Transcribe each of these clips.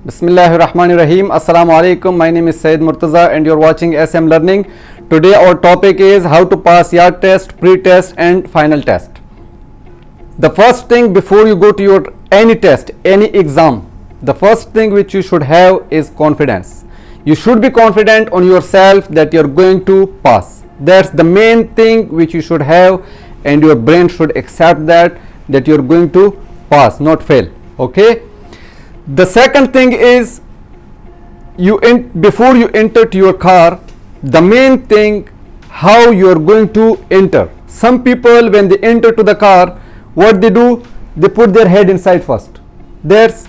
Bismillahirrahmanirrahim. Assalamu alaikum. My name is Syed Murtaza and you're watching SM Learning. Today our topic is how to pass yard test, pre-test and final test. The first thing before you go to your any test, any exam, the first thing which you should have is confidence. You should be confident on yourself that you're going to pass. That's the main thing which you should have, and your brain should accept that you're going to pass, not fail. Okay. The second thing is before you enter to your car, the main thing how you are going to enter. Some people when they enter to the car, what they do, they put their head inside first. That's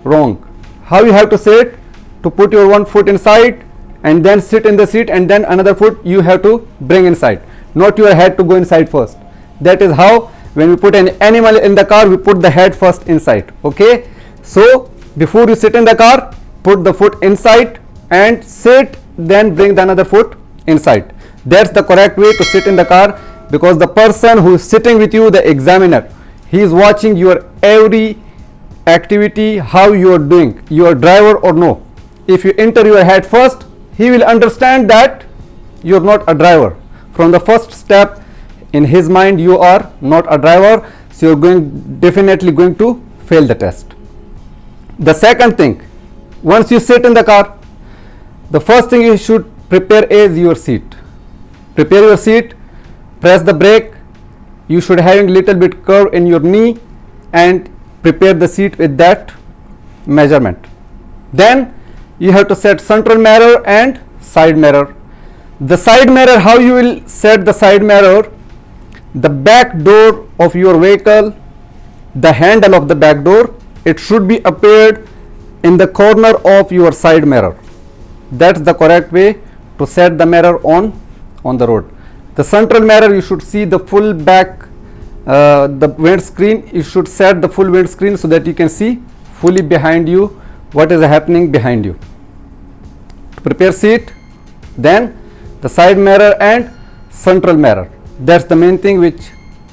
wrong. How you have to sit, to put your one foot inside and then sit in the seat, and then another foot you have to bring inside, not your head to go inside first. That is how when we put an animal in the car, we put the head first inside. Okay. So before you sit in the car, put the foot inside and sit, then bring the another foot inside. That's the correct way to sit in the car, because the person who is sitting with you, the examiner, he is watching your every activity, how you are doing, you are driver or no. If you enter your head first, he will understand that you are not a driver. From the first step in his mind, you are not a driver, so you are definitely going to fail the test. The second thing, once you sit in the car, the first thing you should prepare is your seat. Prepare your seat, press the brake. You should have a little bit curve in your knee and prepare the seat with that measurement. Then you have to set central mirror and side mirror. The side mirror, how you will set the side mirror? The back door of your vehicle, the handle of the back door, it should be appeared in the corner of your side mirror. That's the correct way to set the mirror on the road. The central mirror, you should see the full back, the windscreen. You should set the full windscreen so that you can see fully behind you what is happening behind you. To prepare seat, then the side mirror and central mirror. That's the main thing which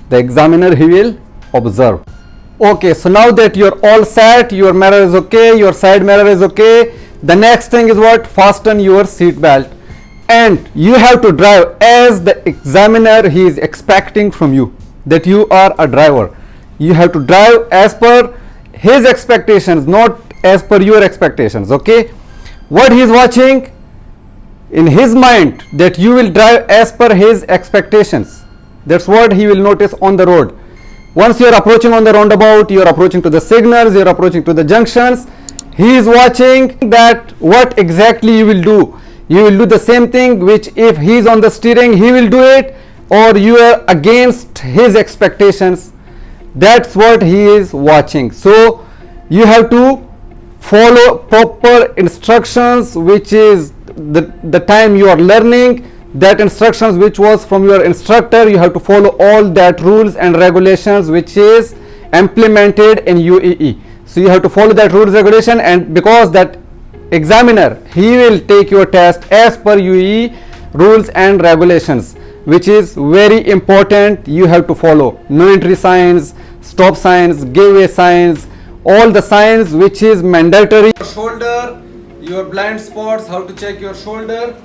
the examiner he will observe. Okay, so now that you're all set, your mirror is okay, your side mirror is okay, the next thing is what? Fasten your seat belt, and you have to drive as the examiner he is expecting from you, that you are a driver. You have to drive as per his expectations, not as per your expectations. Okay, what he is watching in his mind, that you will drive as per his expectations. That's what he will notice on the road. Once you are approaching on the roundabout, you are approaching to the signals, you are approaching to the junctions, he is watching that what exactly you will do. You will do the same thing which if he is on the steering, he will do it, or you are against his expectations. That's what he is watching. So you have to follow proper instructions, which is the time you are learning. That instructions which was from your instructor, you have to follow all that rules and regulations which is implemented in UAE. So you have to follow that rules regulation, and because that examiner he will take your test as per UAE rules and regulations, which is very important. You have to follow no entry signs, stop signs, give way signs, all the signs which is mandatory. Shoulder, your blind spots, how to check your shoulder.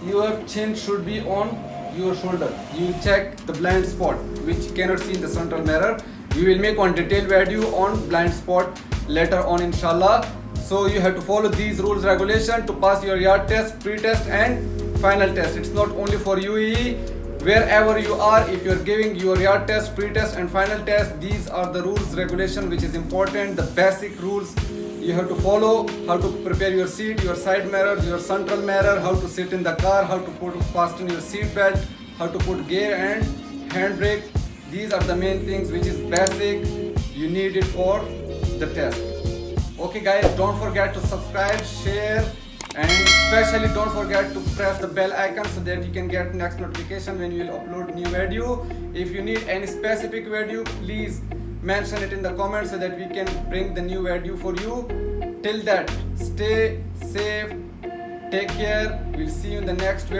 Your chin should be on your shoulder. You will check the blind spot which you cannot see in the central mirror. We will make one detailed video on blind spot later on, inshallah. So you have to follow these rules regulation to pass your yard test, pre-test and final test. It's not only for UAE. Wherever you are, if you are giving your yard test, pre-test and final test, these are the rules regulation which is important, the basic rules you have to follow. How to prepare your seat, your side mirror, your central mirror, how to sit in the car, how to fasten your seat belt, how to put gear and handbrake. These are the main things which is basic, you need it for the test. Okay guys, don't forget to subscribe, share, and especially don't forget to press the bell icon so that you can get next notification when we will upload new video. If you need any specific video, please mention it in the comments so that we can bring the new video for you. Till that, stay safe, take care, we'll see you in the next video.